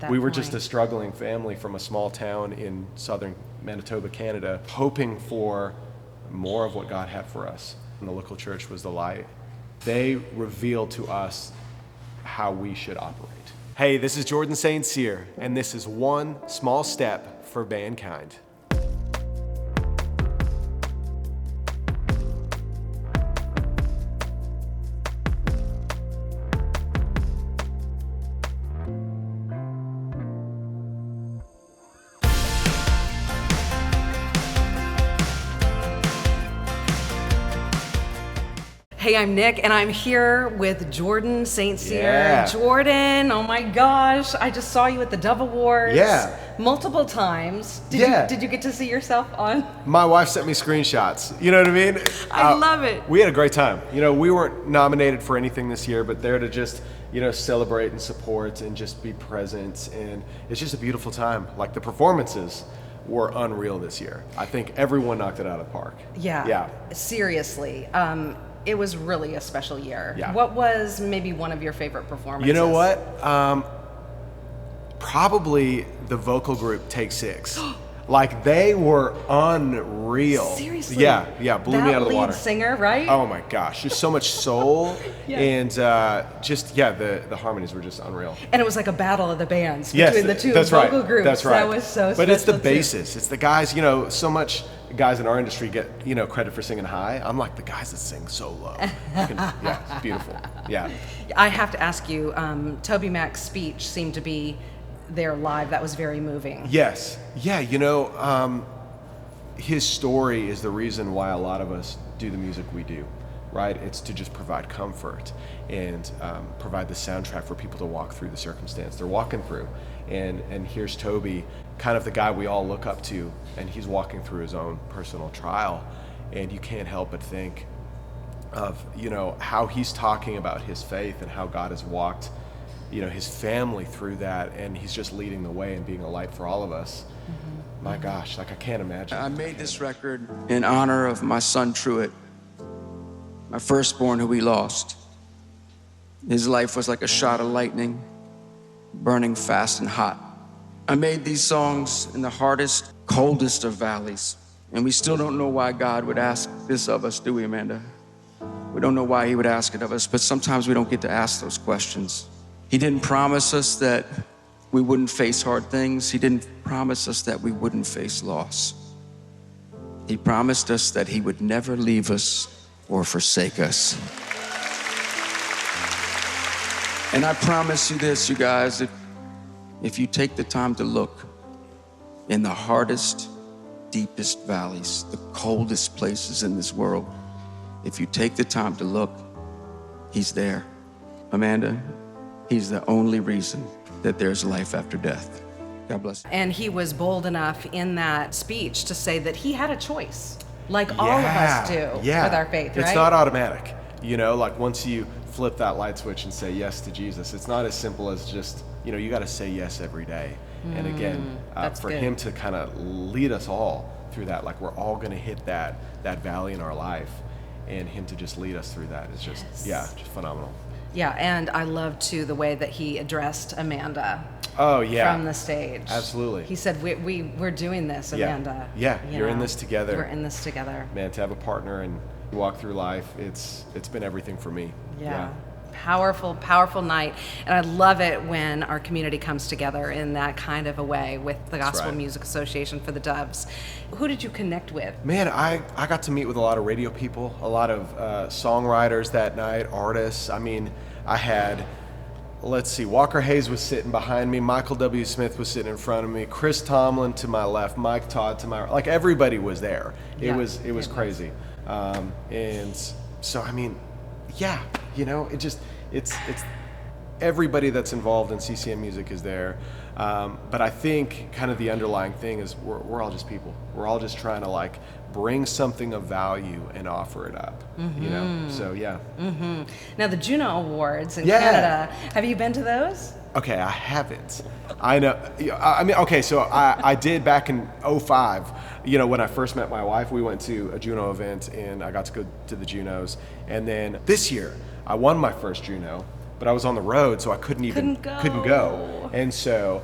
We were just a struggling family from a small town in southern Manitoba, Canada, hoping for more of what God had for us. And the local church was the light. They revealed to us how we should operate. Hey, this is jordanstcyr, and this is one small step for mankind. Hey, I'm Nick, and I'm here with Jordan St. Cyr. Yeah. Jordan, oh my gosh, I just saw you at the Dove Awards. Yeah. Multiple times. Did you get to see yourself on? My wife sent me screenshots. You know what I mean? I love it. We had a great time. You know, we weren't nominated for anything this year, but there to just, celebrate and support and just be present. And it's just a beautiful time. Like, the performances were unreal this year. I think everyone knocked it out of the park. Yeah. Seriously. It was really a special year. Yeah. What was maybe one of your favorite performances? You know what? Probably the vocal group Take Six. Like, they were unreal. Seriously? Yeah, blew me out of the water. That lead singer, right? Oh my gosh, just so much soul. Yeah. And the harmonies were just unreal. And it was like a battle of the bands Yes, between the two that's vocal right. groups. That's right. That was so special. But it's the too. basis. It's the guys, so much guys in our industry get, credit for singing high. I'm like the guys that sing so low. Yeah, it's beautiful. Yeah. I have to ask you, Toby Mac's speech seemed to be there live. That was very moving. Yes. Yeah, his story is the reason why a lot of us do the music we do, right? It's to just provide comfort and provide the soundtrack for people to walk through the circumstance they're walking through. And here's Toby, kind of the guy we all look up to, and he's walking through his own personal trial. And you can't help but think of, how he's talking about his faith and how God has walked, his family through that, and he's just leading the way and being a light for all of us. Mm-hmm. My gosh, I can't imagine. I made this record in honor of my son Truett, my firstborn who we lost. His life was like a shot of lightning, burning fast and hot. I made these songs in the hardest, coldest of valleys, and we still don't know why God would ask this of us, do we, Amanda? We don't know why he would ask it of us, but sometimes we don't get to ask those questions. He didn't promise us that we wouldn't face hard things. He didn't promise us that we wouldn't face loss. He promised us that he would never leave us or forsake us. And I promise you this, you guys, if you take the time to look in the hardest, deepest valleys, the coldest places in this world, if you take the time to look, he's there. Amanda, he's the only reason that there's life after death. God bless you. And he was bold enough in that speech to say that he had a choice, like all of us do with our faith, right? It's not automatic. Like once you flip that light switch and say yes to Jesus, it's not as simple as just, you got to say yes every day. And again, for him to kind of lead us all through that, like we're all going to hit that valley in our life, and him to just lead us through that is just, just phenomenal. Yeah, and I love, too, the way that he addressed Amanda. Oh, yeah. From the stage. Absolutely. He said, we're doing this, Amanda. Yeah, you're in this together. We're in this together. Man, to have a partner and walk through life, it's been everything for me. Yeah. Powerful, powerful night. And I love it when our community comes together in that kind of a way with the Gospel Music Association for the Doves. Who did you connect with? Man, I got to meet with a lot of radio people, a lot of songwriters that night, artists. I mean, I had, Walker Hayes was sitting behind me, Michael W. Smith was sitting in front of me, Chris Tomlin to my left, Mike Todd to my right. Like, everybody was there. It was crazy. And so, I mean, it's everybody that's involved in CCM music is there. But I think kind of the underlying thing is we're all just people. We're all just trying to bring something of value and offer it up, So, yeah. Mm-hmm. Now, the Juno Awards in Canada, have you been to those? Okay, I haven't. I know. I mean, okay, so I did back in 2005. When I first met my wife, we went to a Juno event, and I got to go to the Junos. And then this year, I won my first Juno. but I was on the road, so I couldn't go. And so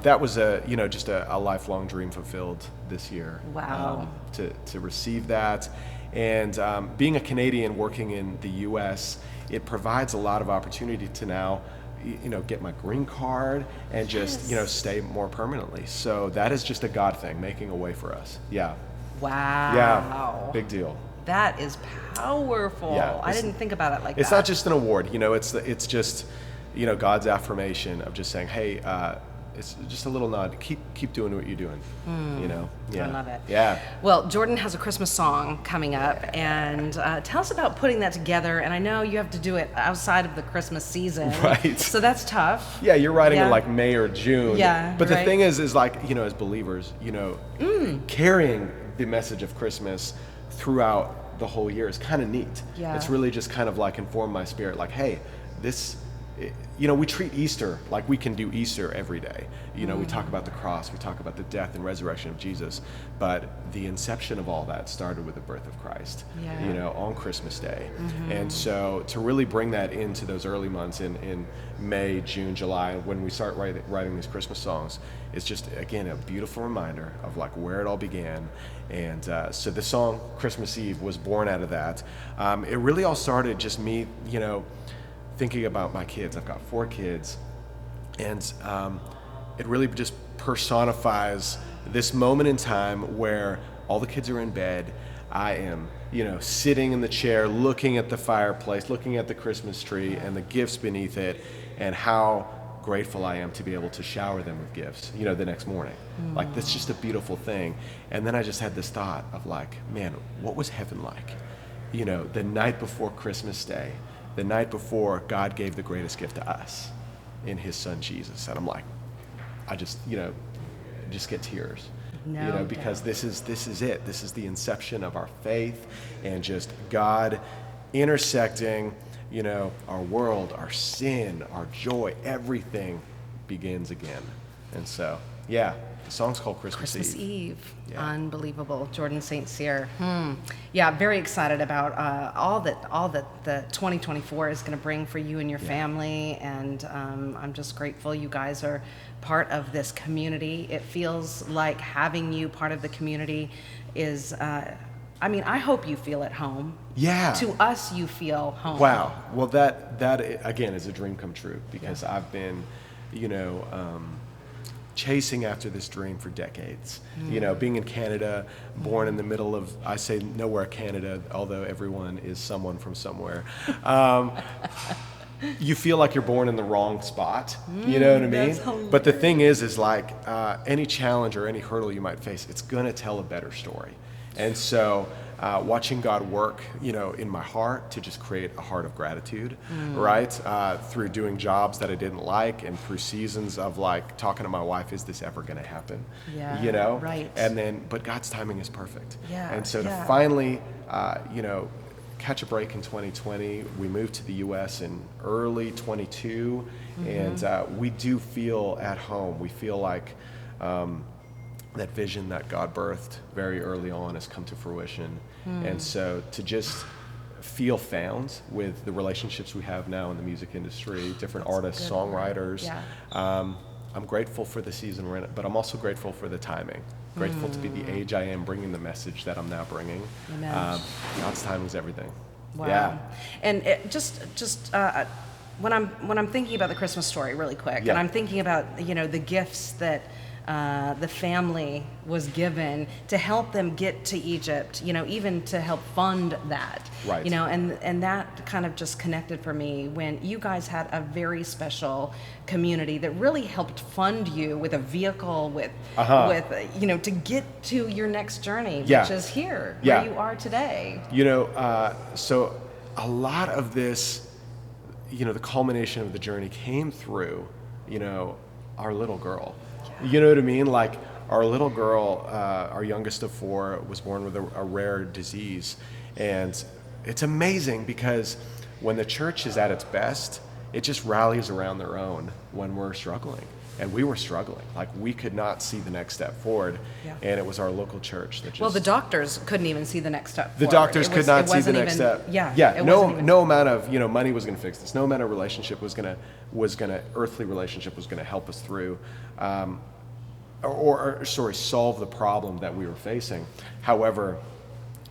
that was just a lifelong dream fulfilled this year. Wow. To receive that. And being a Canadian working in the U.S., it provides a lot of opportunity to now get my green card and just, stay more permanently. So that is just a God thing, making a way for us. Yeah. Wow. Yeah. Big deal. That is powerful. Yeah, I didn't think about it like it's that. It's not just an award, it's just, God's affirmation of just saying, hey, it's just a little nod. Keep doing what you're doing. Yeah. I love it. Yeah. Well, Jordan has a Christmas song coming up, and tell us about putting that together. And I know you have to do it outside of the Christmas season, right? So that's tough. Yeah, you're writing in like May or June. Yeah. But the thing is like as believers, carrying the message of Christmas throughout the whole year is kind of neat. Yeah. It's really just kind of like informed my spirit, like, hey, we treat Easter like we can do Easter every day. We talk about the cross, we talk about the death and resurrection of Jesus, but the inception of all that started with the birth of Christ, on Christmas Day. And so to really bring that into those early months in May, June, July, when we start writing these Christmas songs, it's just, again, a beautiful reminder of like where it all began. And so the song Christmas Eve was born out of that. It really all started just me, thinking about my kids. I've got 4 kids, and it really just personifies this moment in time where all the kids are in bed. I am, sitting in the chair, looking at the fireplace, looking at the Christmas tree and the gifts beneath it, and how grateful I am to be able to shower them with gifts, the next morning. Like, that's just a beautiful thing. And then I just had this thought of like, man, what was heaven like? The night before Christmas Day, the night before God gave the greatest gift to us in his son Jesus. And I'm like, I just get tears. Because this is it. This is the inception of our faith, and just God intersecting, our world, our sin, our joy, everything begins again. And so, yeah. The song's called Christmas Eve. Yeah. Unbelievable. Jordan St. Cyr. Yeah, very excited about all that the 2024 is going to bring for you and your family. And I'm just grateful you guys are part of this community. It feels like having you part of the community is, I hope you feel at home. Yeah. To us, you feel home. Wow. Well, that again is a dream come true, because I've been, chasing after this dream for decades. Being in Canada, born in the middle of, I say nowhere Canada, although everyone is someone from somewhere. You feel like you're born in the wrong spot, you know what I mean? Hilarious. But the thing is like any challenge or any hurdle you might face, it's gonna tell a better story. And so watching God work, in my heart to just create a heart of gratitude, right? Through doing jobs that I didn't like, and through seasons of like talking to my wife, is this ever going to happen? Yeah, right. And then, but God's timing is perfect. Yeah, and so to finally, catch a break in 2020, we moved to the U.S. in early 22, and we do feel at home. We feel like that vision that God birthed very early on has come to fruition. And so to just feel found with the relationships we have now in the music industry, different artists, songwriters. I'm grateful for the season we're in, but I'm also grateful for the timing. Grateful to be the age I am, bringing the message that I'm now bringing. God's timing is everything. Wow. Yeah. And it when I'm thinking about the Christmas story really quick, and I'm thinking about the gifts that the family was given to help them get to Egypt, even to help fund that, right. And that kind of just connected for me when you guys had a very special community that really helped fund you with a vehicle, with to get to your next journey, which is here, where you are today. So a lot of this, the culmination of the journey came through, our little girl. You know what I mean? Like, our little girl, our youngest of 4, was born with a rare disease. And it's amazing because when the church is at its best, it just rallies around their own when we're struggling. and we were struggling. Like, we could not see the next step forward. Yeah. And it was our local church that just... Well, the doctors couldn't even see the next step The forward. doctors could not see the next step. Yeah. Yeah. No amount of money was going to fix this. No amount of relationship earthly relationship was going to help us through, solve the problem that we were facing. However,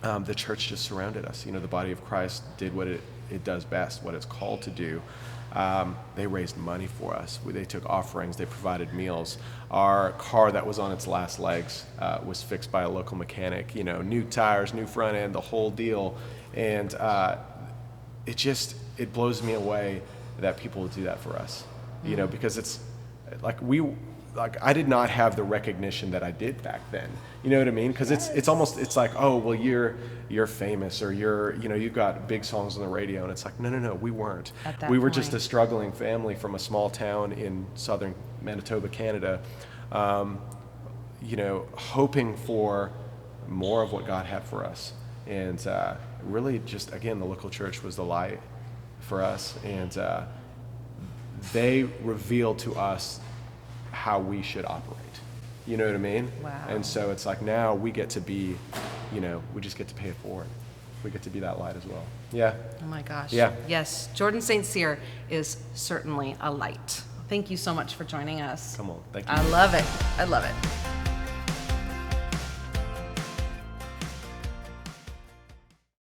the church just surrounded us. The body of Christ did what it does best, what it's called to do. They raised money for us. They took offerings. They provided meals. Our car that was on its last legs was fixed by a local mechanic. New tires, new front end, the whole deal. And it blows me away that people would do that for us. Because it's like I did not have the recognition that I did back then. You know what I mean? Because it's like, oh, well, you're famous, or you've got big songs on the radio, and it's like, no, we weren't. We were just a struggling family from a small town in southern Manitoba, Canada, hoping for more of what God had for us. And really just, again, the local church was the light for us, and they revealed to us how we should operate. You know what I mean? Wow. And so it's like, now we get to be, we just get to pay it forward. We get to be that light as well. Yeah. Oh my gosh. Yeah. Yes. Jordan St. Cyr is certainly a light. Thank you so much for joining us. Come on. Thank you. I love it. I love it.